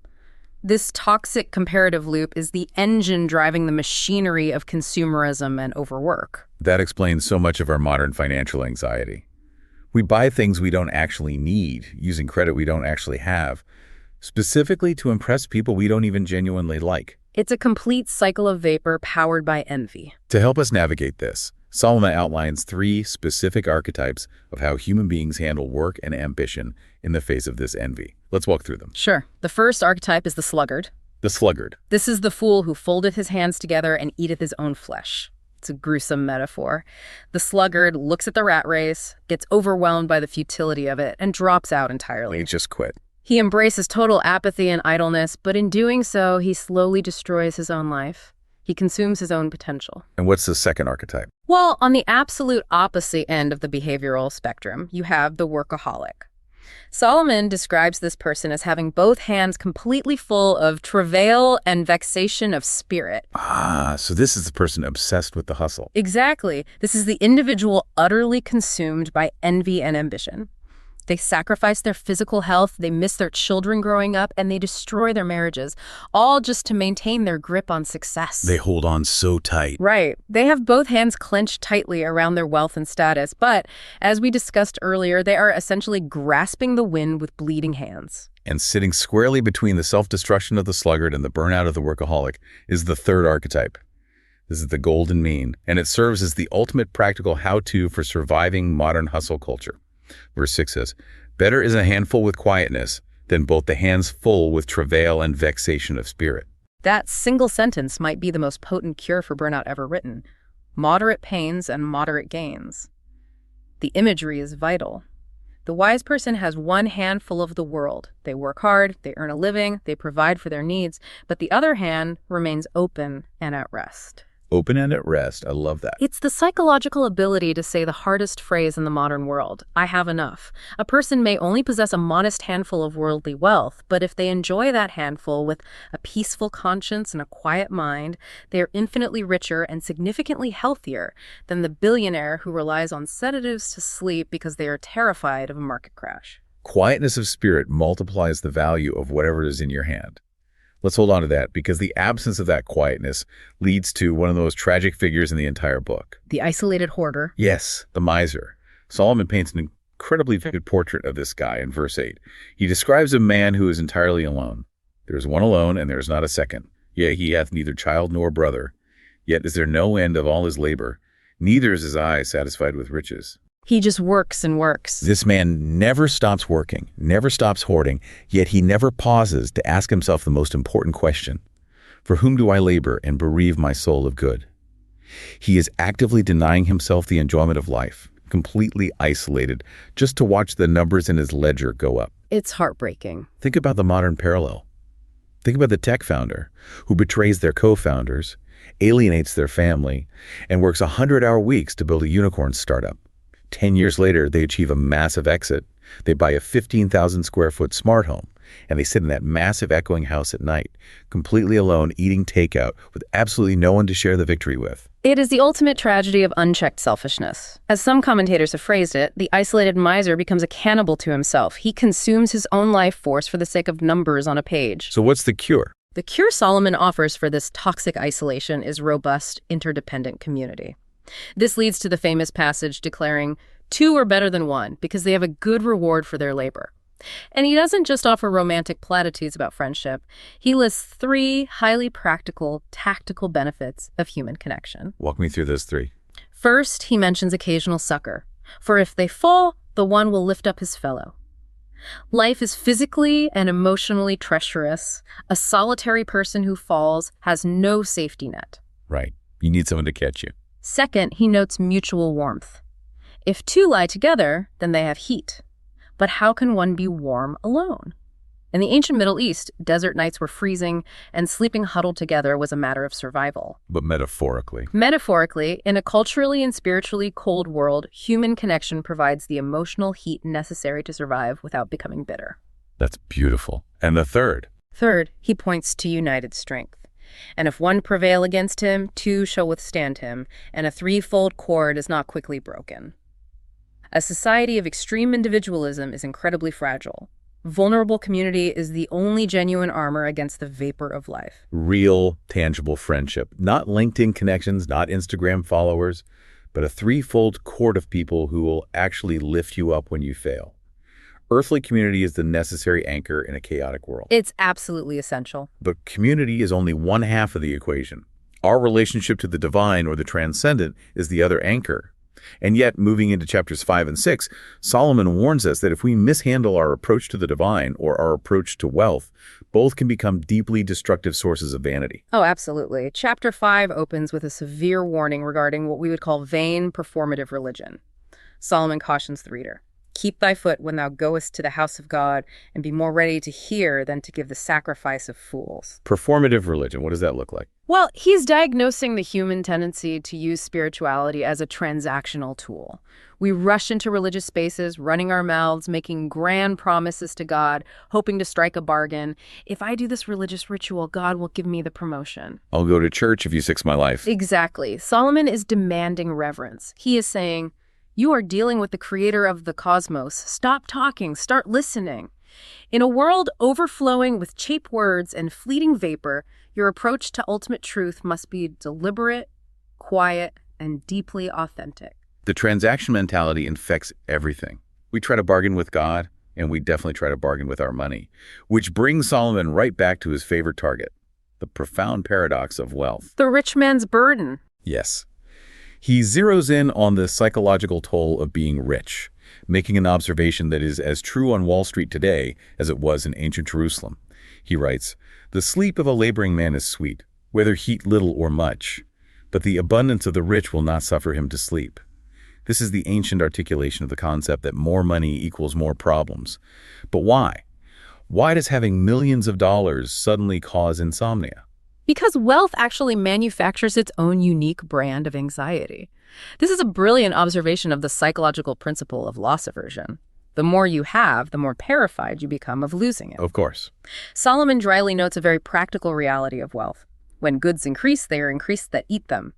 This toxic comparative loop is the engine driving the machinery of consumerism and overwork. That explains so much of our modern financial anxiety. We buy things we don't actually need, using credit we don't actually have, specifically to impress people we don't even genuinely like. It's a complete cycle of vapor powered by envy. To help us navigate this, Solomon outlines 3 specific archetypes of how human beings handle work and ambition in the face of this envy. Let's walk through them. Sure. The first archetype is the sluggard. The sluggard. This is the fool who foldeth his hands together and eateth his own flesh. It's a gruesome metaphor. The sluggard looks at the rat race, gets overwhelmed by the futility of it, and drops out entirely. He just quit. He embraces total apathy and idleness, but in doing so, he slowly destroys his own life. He consumes his own potential. And what's the second archetype? Well, on the absolute opposite end of the behavioral spectrum, you have the workaholic. Solomon describes this person as having both hands completely full of travail and vexation of spirit. So this is the person obsessed with the hustle. Exactly. This is the individual utterly consumed by envy and ambition. They sacrifice their physical health, they miss their children growing up, and they destroy their marriages, all just to maintain their grip on success. They hold on so tight. Right. They have both hands clenched tightly around their wealth and status, but as we discussed earlier, they are essentially grasping the wind with bleeding hands. And sitting squarely between the self-destruction of the sluggard and the burnout of the workaholic is the third archetype. This is the golden mean, and it serves as the ultimate practical how-to for surviving modern hustle culture. Verse 6 says, "Better is a handful with quietness than both the hands full with travail and vexation of spirit." That single sentence might be the most potent cure for burnout ever written. Moderate pains and moderate gains. The imagery is vital. The wise person has one hand full of the world. They work hard, they earn a living, they provide for their needs, but the other hand remains open and at rest. Open and at rest. I love that. It's the psychological ability to say the hardest phrase in the modern world, I have enough. A person may only possess a modest handful of worldly wealth, but if they enjoy that handful with a peaceful conscience and a quiet mind, they are infinitely richer and significantly healthier than the billionaire who relies on sedatives to sleep because they are terrified of a market crash. Quietness of spirit multiplies the value of whatever is in your hand. Let's hold on to that, because the absence of that quietness leads to one of the most tragic figures in the entire book. The isolated hoarder. Yes, the miser. Solomon paints an incredibly vivid portrait of this guy in verse 8. He describes a man who is entirely alone. There is one alone, and there is not a second. Yea, he hath neither child nor brother. Yet is there no end of all his labor. Neither is his eye satisfied with riches. He just works and works. This man never stops working, never stops hoarding, yet he never pauses to ask himself the most important question. For whom do I labor and bereave my soul of good? He is actively denying himself the enjoyment of life, completely isolated, just to watch the numbers in his ledger go up. It's heartbreaking. Think about the modern parallel. Think about the tech founder who betrays their co-founders, alienates their family, and works 100-hour weeks to build a unicorn startup. 10 years later, they achieve a massive exit. They buy a 15,000 square foot smart home, and they sit in that massive echoing house at night, completely alone, eating takeout with absolutely no one to share the victory with. It is the ultimate tragedy of unchecked selfishness. As some commentators have phrased it, the isolated miser becomes a cannibal to himself. He consumes his own life force for the sake of numbers on a page. So what's the cure? The cure Solomon offers for this toxic isolation is robust, interdependent community. This leads to the famous passage declaring, "Two are better than one because they have a good reward for their labor." And he doesn't just offer romantic platitudes about friendship. He lists 3 highly practical, tactical benefits of human connection. Walk me through those 3. First, he mentions occasional succor. For if they fall, the one will lift up his fellow. Life is physically and emotionally treacherous. A solitary person who falls has no safety net. Right. You need someone to catch you. Second, he notes mutual warmth. If 2 lie together, then they have heat. But how can one be warm alone? In the ancient Middle East, desert nights were freezing, and sleeping huddled together was a matter of survival. But metaphorically. Metaphorically, in a culturally and spiritually cold world, human connection provides the emotional heat necessary to survive without becoming bitter. That's beautiful. And the third? Third, he points to united strength. And if one prevail against him, 2 shall withstand him, and a 3-fold cord is not quickly broken. A society of extreme individualism is incredibly fragile. Vulnerable community is the only genuine armor against the vapor of life. Real, tangible friendship. Not LinkedIn connections, not Instagram followers, but a 3-fold cord of people who will actually lift you up when you fail. Earthly community is the necessary anchor in a chaotic world. It's absolutely essential. But community is only one half of the equation. Our relationship to the divine or the transcendent is the other anchor. And yet, moving into chapters 5 and 6, Solomon warns us that if we mishandle our approach to the divine or our approach to wealth, both can become deeply destructive sources of vanity. Oh, absolutely. Chapter 5 opens with a severe warning regarding what we would call vain performative religion. Solomon cautions the reader, "Keep thy foot when thou goest to the house of God, and be more ready to hear than to give the sacrifice of fools." Performative religion, what does that look like? Well, he's diagnosing the human tendency to use spirituality as a transactional tool. We rush into religious spaces, running our mouths, making grand promises to God, hoping to strike a bargain. If I do this religious ritual, God will give me the promotion. I'll go to church if you fix my life. Exactly. Solomon is demanding reverence. He is saying, you are dealing with the creator of the cosmos. Stop talking, start listening. In a world overflowing with cheap words and fleeting vapor, your approach to ultimate truth must be deliberate, quiet, and deeply authentic. The transaction mentality infects everything. We try to bargain with God, and we definitely try to bargain with our money, which brings Solomon right back to his favorite target, the profound paradox of wealth. The rich man's burden. Yes. He zeroes in on the psychological toll of being rich, making an observation that is as true on Wall Street today as it was in ancient Jerusalem. He writes, "The sleep of a laboring man is sweet, whether he eat little or much, but the abundance of the rich will not suffer him to sleep." This is the ancient articulation of the concept that more money equals more problems. But why? Why does having millions of dollars suddenly cause insomnia? Because wealth actually manufactures its own unique brand of anxiety. This is a brilliant observation of the psychological principle of loss aversion. The more you have, the more terrified you become of losing it. Of course. Solomon dryly notes a very practical reality of wealth. When goods increase, they are increased that eat them.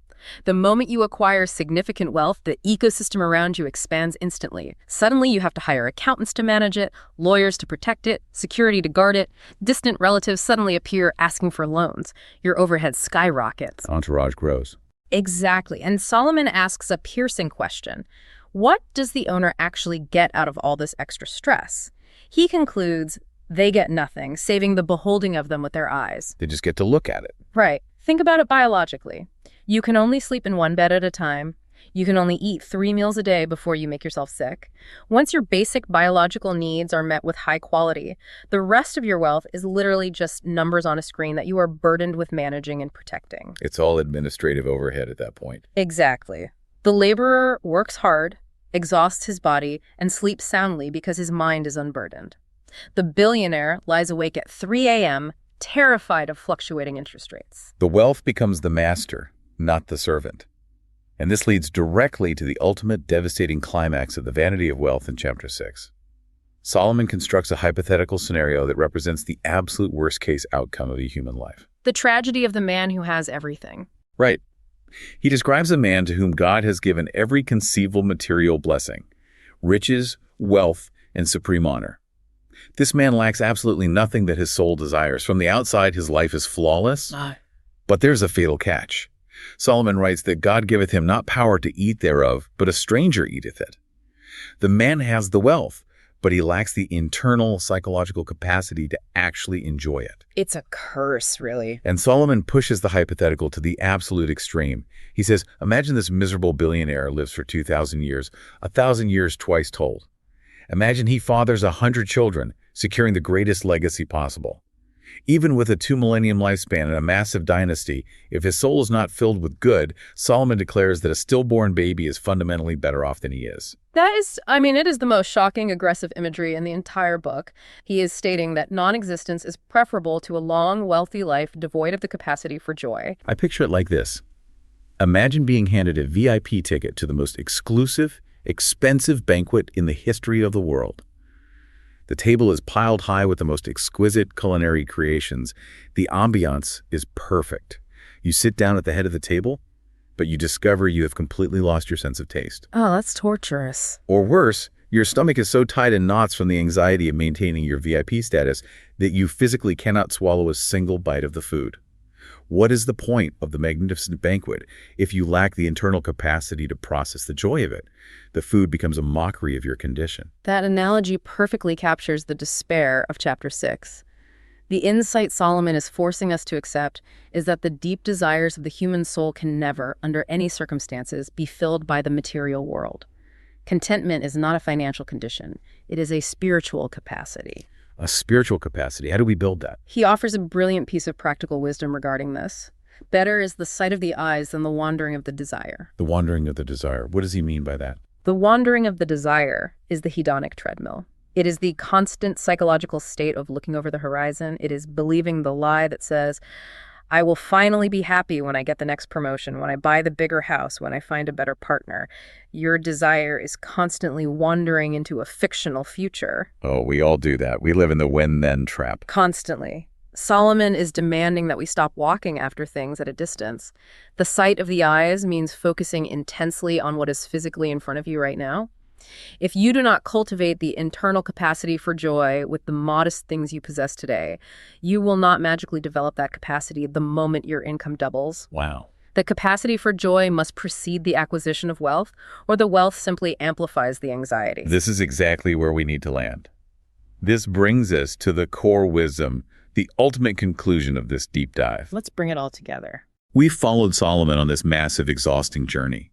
The moment you acquire significant wealth, the ecosystem around you expands instantly. Suddenly, you have to hire accountants to manage it, lawyers to protect it, security to guard it. Distant relatives suddenly appear asking for loans. Your overhead skyrockets. Entourage grows. Exactly. And Solomon asks a piercing question. What does the owner actually get out of all this extra stress? He concludes, they get nothing, saving the beholding of them with their eyes. They just get to look at it. Right. Think about it biologically. You can only sleep in one bed at a time. You can only eat 3 meals a day before you make yourself sick. Once your basic biological needs are met with high quality, the rest of your wealth is literally just numbers on a screen that you are burdened with managing and protecting. It's all administrative overhead at that point. Exactly. The laborer works hard, exhausts his body, and sleeps soundly because his mind is unburdened. The billionaire lies awake at 3 a.m., terrified of fluctuating interest rates. The wealth becomes the master, not the servant. And this leads directly to the ultimate devastating climax of the vanity of wealth in chapter 6. Solomon constructs a hypothetical scenario that represents the absolute worst-case outcome of a human life. The tragedy of the man who has everything. Right. He describes a man to whom God has given every conceivable material blessing, riches, wealth, and supreme honor. This man lacks absolutely nothing that his soul desires. From the outside, his life is flawless. But there's a fatal catch. Solomon writes that God giveth him not power to eat thereof, but a stranger eateth it. The man has the wealth, but he lacks the internal psychological capacity to actually enjoy it. It's a curse, really. And Solomon pushes the hypothetical to the absolute extreme. He says, imagine this miserable billionaire lives for 2,000 years, 1,000 years twice told. Imagine he fathers 100 children, securing the greatest legacy possible. Even with a 2-millennium lifespan and a massive dynasty, if his soul is not filled with good, Solomon declares that a stillborn baby is fundamentally better off than he is. It is the most shocking, aggressive imagery in the entire book. He is stating that non-existence is preferable to a long, wealthy life devoid of the capacity for joy. I picture it like this. Imagine being handed a VIP ticket to the most exclusive, expensive banquet in the history of the world. The table is piled high with the most exquisite culinary creations. The ambiance is perfect. You sit down at the head of the table, but you discover you have completely lost your sense of taste. Oh, that's torturous. Or worse, your stomach is so tied in knots from the anxiety of maintaining your VIP status that you physically cannot swallow a single bite of the food. What is the point of the magnificent banquet if you lack the internal capacity to process the joy of it? The food becomes a mockery of your condition. That analogy perfectly captures the despair of chapter 6. The insight Solomon is forcing us to accept is that the deep desires of the human soul can never, under any circumstances, be filled by the material world. Contentment is not a financial condition. It is a spiritual capacity. A spiritual capacity. How do we build that? He offers a brilliant piece of practical wisdom regarding this. Better is the sight of the eyes than the wandering of the desire. The wandering of the desire. What does he mean by that? The wandering of the desire is the hedonic treadmill. It is the constant psychological state of looking over the horizon. It is believing the lie that says, I will finally be happy when I get the next promotion, when I buy the bigger house, when I find a better partner. Your desire is constantly wandering into a fictional future. Oh, we all do that. We live in the when-then trap. Constantly. Solomon is demanding that we stop walking after things at a distance. The sight of the eyes means focusing intensely on what is physically in front of you right now. If you do not cultivate the internal capacity for joy with the modest things you possess today, you will not magically develop that capacity the moment your income doubles. Wow. The capacity for joy must precede the acquisition of wealth, or the wealth simply amplifies the anxiety. This is exactly where we need to land. This brings us to the core wisdom, the ultimate conclusion of this deep dive. Let's bring it all together. We followed Solomon on this massive, exhausting journey.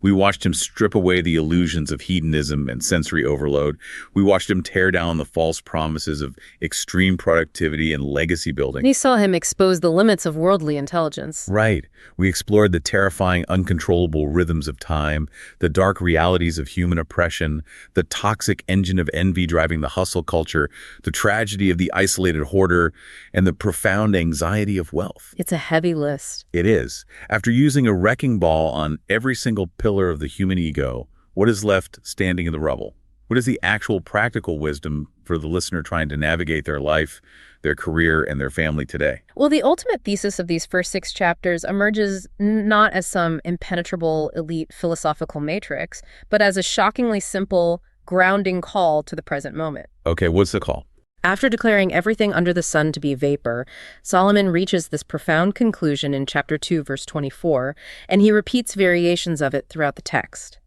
We watched him strip away the illusions of hedonism and sensory overload. We watched him tear down the false promises of extreme productivity and legacy building. We saw him expose the limits of worldly intelligence. Right. We explored the terrifying, uncontrollable rhythms of time, the dark realities of human oppression, the toxic engine of envy driving the hustle culture, the tragedy of the isolated hoarder, and the profound anxiety of wealth. It's a heavy list. It is. After using a wrecking ball on every single pillar of the human ego, what is left standing in the rubble? What is the actual practical wisdom for the listener trying to navigate their life, their career, and their family today? Well, the ultimate thesis of these first 6 chapters emerges not as some impenetrable elite philosophical matrix, but as a shockingly simple, grounding call to the present moment. Okay, what's the call? After declaring everything under the sun to be vapor, Solomon reaches this profound conclusion in chapter 2, verse 24, and he repeats variations of it throughout the text.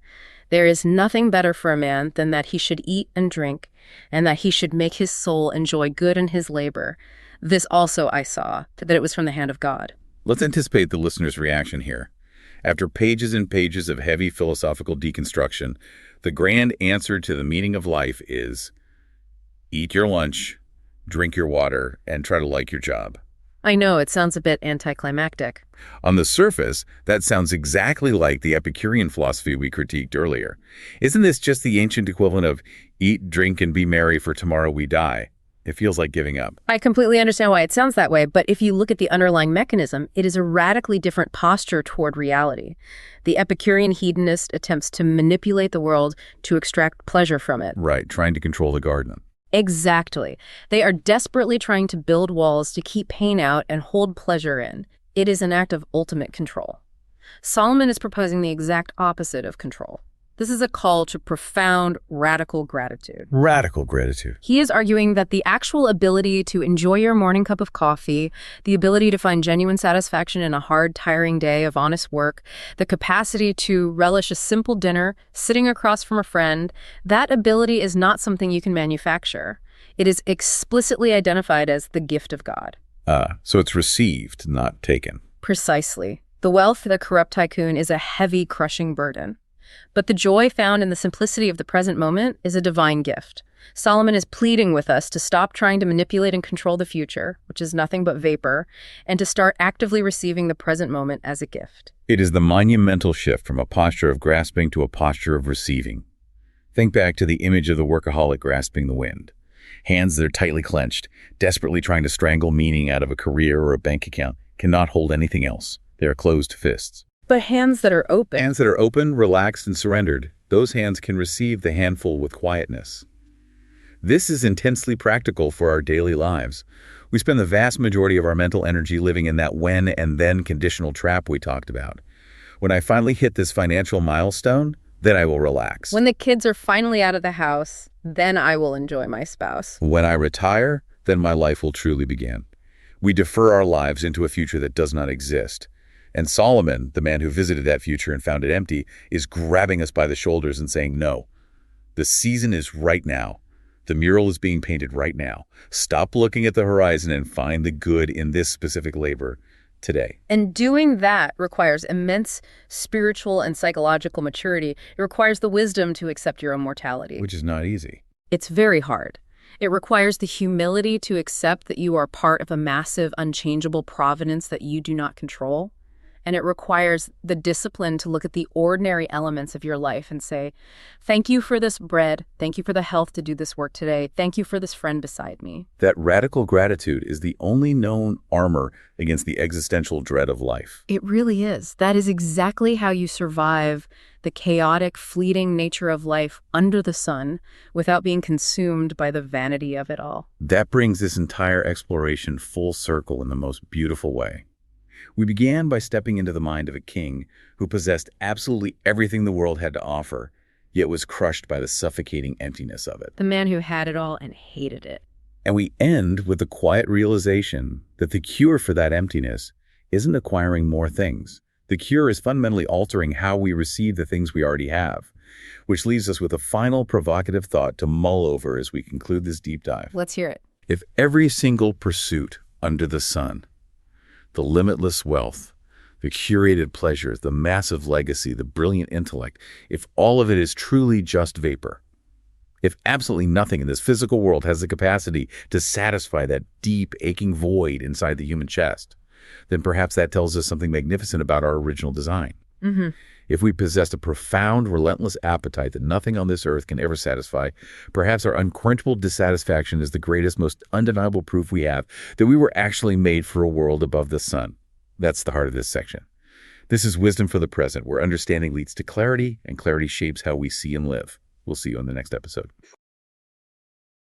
There is nothing better for a man than that he should eat and drink, and that he should make his soul enjoy good in his labor. This also I saw, that it was from the hand of God. Let's anticipate the listener's reaction here. After pages and pages of heavy philosophical deconstruction, the grand answer to the meaning of life is: eat your lunch, drink your water, and try to like your job. I know, it sounds a bit anticlimactic. On the surface, that sounds exactly like the Epicurean philosophy we critiqued earlier. Isn't this just the ancient equivalent of eat, drink, and be merry, for tomorrow we die? It feels like giving up. I completely understand why it sounds that way, but if you look at the underlying mechanism, it is a radically different posture toward reality. The Epicurean hedonist attempts to manipulate the world to extract pleasure from it. Right, trying to control the garden. Exactly. They are desperately trying to build walls to keep pain out and hold pleasure in. It is an act of ultimate control. Solomon is proposing the exact opposite of control. This is a call to profound, radical gratitude. Radical gratitude. He is arguing that the actual ability to enjoy your morning cup of coffee, the ability to find genuine satisfaction in a hard, tiring day of honest work, the capacity to relish a simple dinner, sitting across from a friend, that ability is not something you can manufacture. It is explicitly identified as the gift of God. So it's received, not taken. Precisely. The wealth of the corrupt tycoon is a heavy, crushing burden. But the joy found in the simplicity of the present moment is a divine gift. Solomon is pleading with us to stop trying to manipulate and control the future, which is nothing but vapor, and to start actively receiving the present moment as a gift. It is the monumental shift from a posture of grasping to a posture of receiving. Think back to the image of the workaholic grasping the wind. Hands that are tightly clenched, desperately trying to strangle meaning out of a career or a bank account, cannot hold anything else. They are closed fists. But hands that are open. Hands that are open, relaxed, and surrendered, those hands can receive the handful with quietness. This is intensely practical for our daily lives. We spend the vast majority of our mental energy living in that when and then conditional trap we talked about. When I finally hit this financial milestone, then I will relax. When the kids are finally out of the house, then I will enjoy my spouse. When I retire, then my life will truly begin. We defer our lives into a future that does not exist. And Solomon, the man who visited that future and found it empty, is grabbing us by the shoulders and saying, no, the season is right now. The mural is being painted right now. Stop looking at the horizon and find the good in this specific labor today. And doing that requires immense spiritual and psychological maturity. It requires the wisdom to accept your own mortality. Which is not easy. It's very hard. It requires the humility to accept that you are part of a massive, unchangeable providence that you do not control. And it requires the discipline to look at the ordinary elements of your life and say, thank you for this bread. Thank you for the health to do this work today. Thank you for this friend beside me. That radical gratitude is the only known armor against the existential dread of life. It really is. That is exactly how you survive the chaotic, fleeting nature of life under the sun without being consumed by the vanity of it all. That brings this entire exploration full circle in the most beautiful way. We began by stepping into the mind of a king who possessed absolutely everything the world had to offer, yet was crushed by the suffocating emptiness of it. The man who had it all and hated it. And we end with the quiet realization that the cure for that emptiness isn't acquiring more things. The cure is fundamentally altering how we receive the things we already have, which leaves us with a final provocative thought to mull over as we conclude this deep dive. Let's hear it. If every single pursuit under the sun, the limitless wealth, the curated pleasures, the massive legacy, the brilliant intellect, if all of it is truly just vapor, if absolutely nothing in this physical world has the capacity to satisfy that deep, aching void inside the human chest, then perhaps that tells us something magnificent about our original design. Mm-hmm. If we possessed a profound, relentless appetite that nothing on this earth can ever satisfy, perhaps our unquenchable dissatisfaction is the greatest, most undeniable proof we have that we were actually made for a world above the sun. That's the heart of this section. This is Wisdom for the Present, where understanding leads to clarity, and clarity shapes how we see and live. We'll see you on the next episode.